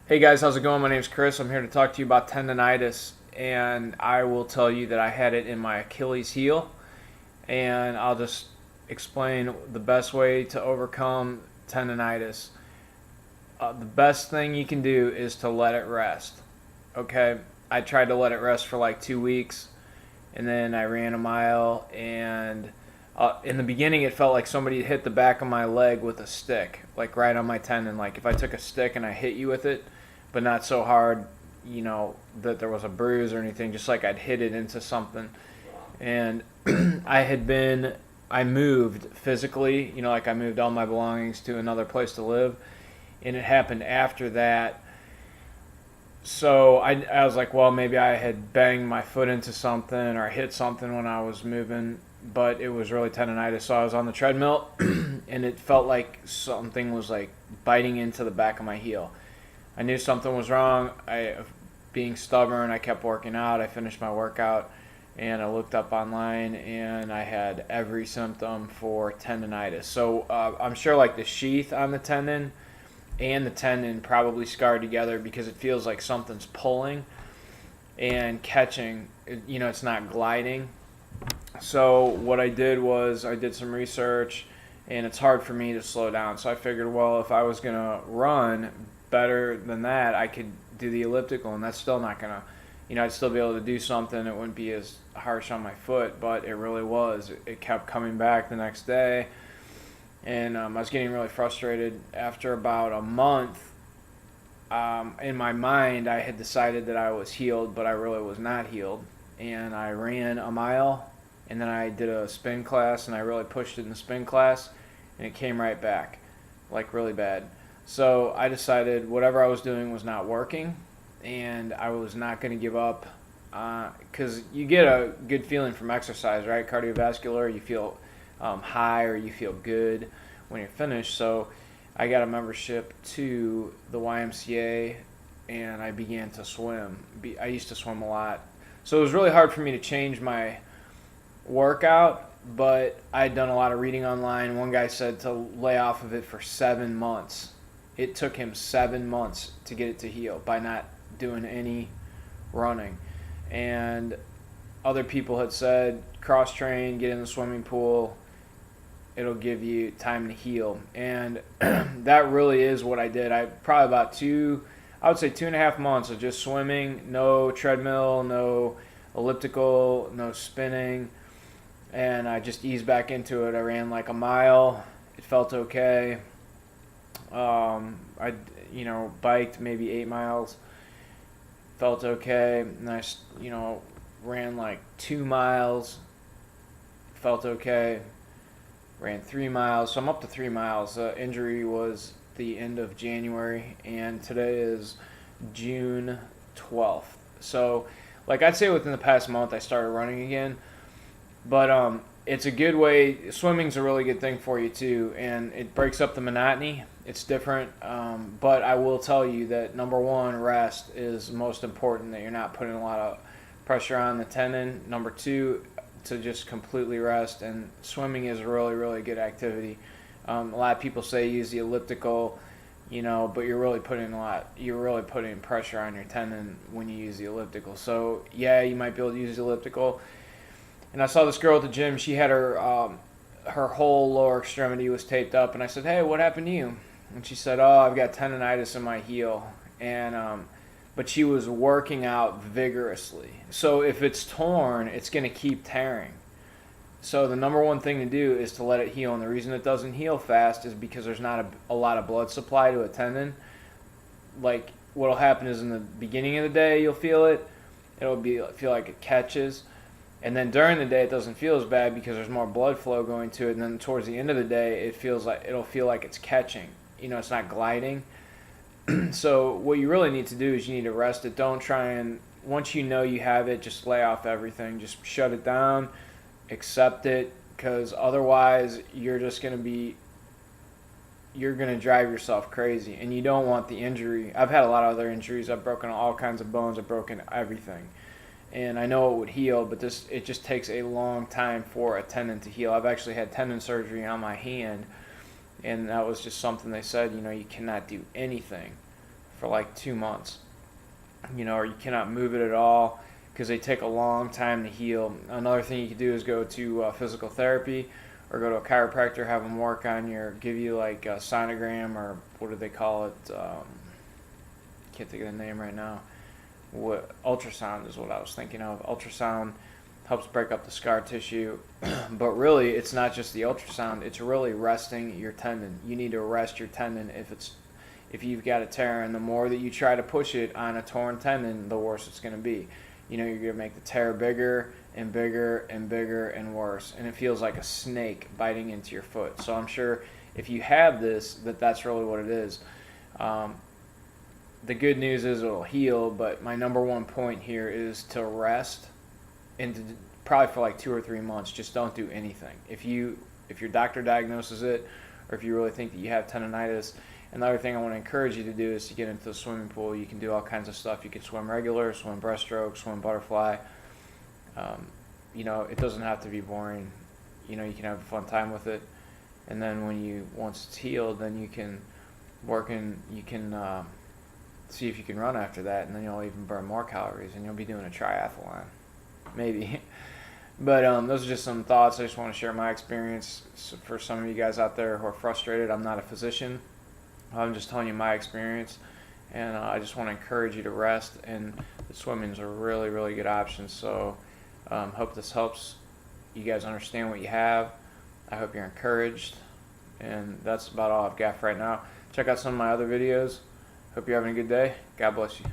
Hey guys, how's it going? My name's Chris. I'm here to talk to you about tendonitis, and I will tell you that I had it in my Achilles heel, and I'll just explain the best way to overcome tendonitis. The best thing you can do is to let it rest. Okay, I tried to let it rest for like 2 weeks, and then I ran a mile, and in the beginning it felt like somebody hit the back of my leg with a stick, like right on my tendon. Like if I took a stick and I hit you with it, but not so hard, that there was a bruise or anything, just like I'd hit it into something. And I moved physically, like I moved all my belongings to another place to live, and it happened after that. So I was like, well, maybe I had banged my foot into something or hit something when I was moving, but it was really tendonitis. So I was on the treadmill, and it felt like something was like biting into the back of my heel. I knew something was wrong. Being stubborn, I kept working out. I finished my workout, and I looked up online, and I had every symptom for tendonitis. So I'm sure like the sheath on the tendon and the tendon probably scarred together because it feels like something's pulling and catching. It's not gliding. So what I did was I did some research, and it's hard for me to slow down. So I figured, well, if I was gonna run better than that, I could do the elliptical, and that's still not gonna, I'd still be able to do something. It wouldn't be as harsh on my foot, but it really was. It kept coming back the next day, and I was getting really frustrated. After about a month, in my mind, I had decided that I was healed, but I really was not healed. And I ran a mile, and then I did a spin class, and I really pushed it in the spin class, and it came right back, like really bad. So I decided whatever I was doing was not working, and I was not going to give up, because you get a good feeling from exercise, right? Cardiovascular, you feel high or you feel good when you're finished. So I got a membership to the YMCA, and I began to swim. I used to swim a lot. So it was really hard for me to change my workout, but I'd done a lot of reading online. One guy said to lay off of it for 7 months. It took him 7 months to get it to heal by not doing any running. And other people had said cross train, get in the swimming pool, it'll give you time to heal. And that really is what I did. I probably I would say 2.5 months of just swimming, no treadmill, no elliptical, no spinning, and I just eased back into it. I ran like a mile. It felt okay. I biked maybe 8 miles. Felt okay. And I ran like 2 miles. Felt okay. Ran 3 miles. So I'm up to 3 miles. Injury was the end of January, and today is June 12th. So, like I'd say within the past month, I started running again. But it's a good way. Swimming's a really good thing for you too, and it breaks up the monotony. It's different, but I will tell you that number one, rest is most important. That you're not putting a lot of pressure on the tendon. Number two, to just completely rest. And swimming is a really, really good activity. A lot of people say use the elliptical, but you're really putting pressure on your tendon when you use the elliptical. So yeah, you might be able to use the elliptical. And I saw this girl at the gym. She had her whole lower extremity was taped up, and I said, "Hey, what happened to you?" And she said, "Oh, I've got tendonitis in my heel." And but she was working out vigorously. So if it's torn, it's going to keep tearing. So the number one thing to do is to let it heal. And the reason it doesn't heal fast is because there's not a lot of blood supply to a tendon. Like what'll happen is in the beginning of the day you'll feel it. Feel like it catches. And then during the day it doesn't feel as bad because there's more blood flow going to it. And then towards the end of the day it'll feel like it's catching. It's not gliding. So what you really need to do is you need to rest it. Don't try and, once you know you have it, just lay off everything. Just shut it down, accept it, because otherwise you're going to drive yourself crazy, and you don't want the injury. I've had a lot of other injuries. I've broken all kinds of bones. I've broken everything. And I know it would heal, but it just takes a long time for a tendon to heal. I've actually had tendon surgery on my hand, and that was just something they said, you cannot do anything for like 2 months, or you cannot move it at all because they take a long time to heal. Another thing you could do is go to physical therapy or go to a chiropractor, have them work on give you like a sonogram, or what do they call it? Can't think of the name right now. Ultrasound is what I was thinking of. Ultrasound helps break up the scar tissue, but really it's not just the ultrasound, it's really resting your tendon. You need to rest your tendon if you've got a tear, and the more that you try to push it on a torn tendon, the worse it's going to be. You're going to make the tear bigger and bigger and bigger and worse, and it feels like a snake biting into your foot. So I'm sure if you have this, that's really what it is. The good news is it'll heal, but my number one point here is to rest, and probably for like 2 or 3 months, just don't do anything. If your doctor diagnoses it, or if you really think that you have tendonitis. Another thing I want to encourage you to do is to get into the swimming pool. You can do all kinds of stuff. You can swim regular, swim breaststroke, swim butterfly. It doesn't have to be boring. You can have a fun time with it. And then once it's healed, then you can see if you can run after that, and then you'll even burn more calories, and you'll be doing a triathlon, maybe. But those are just some thoughts. I just want to share my experience for some of you guys out there who are frustrated. I'm not a physician. I'm just telling you my experience, and I just want to encourage you to rest, and the swimming is a really, really good option. So hope this helps you guys understand what you have. I hope you're encouraged, and that's about all I've got for right now. Check out some of my other videos. Hope you're having a good day. God bless you.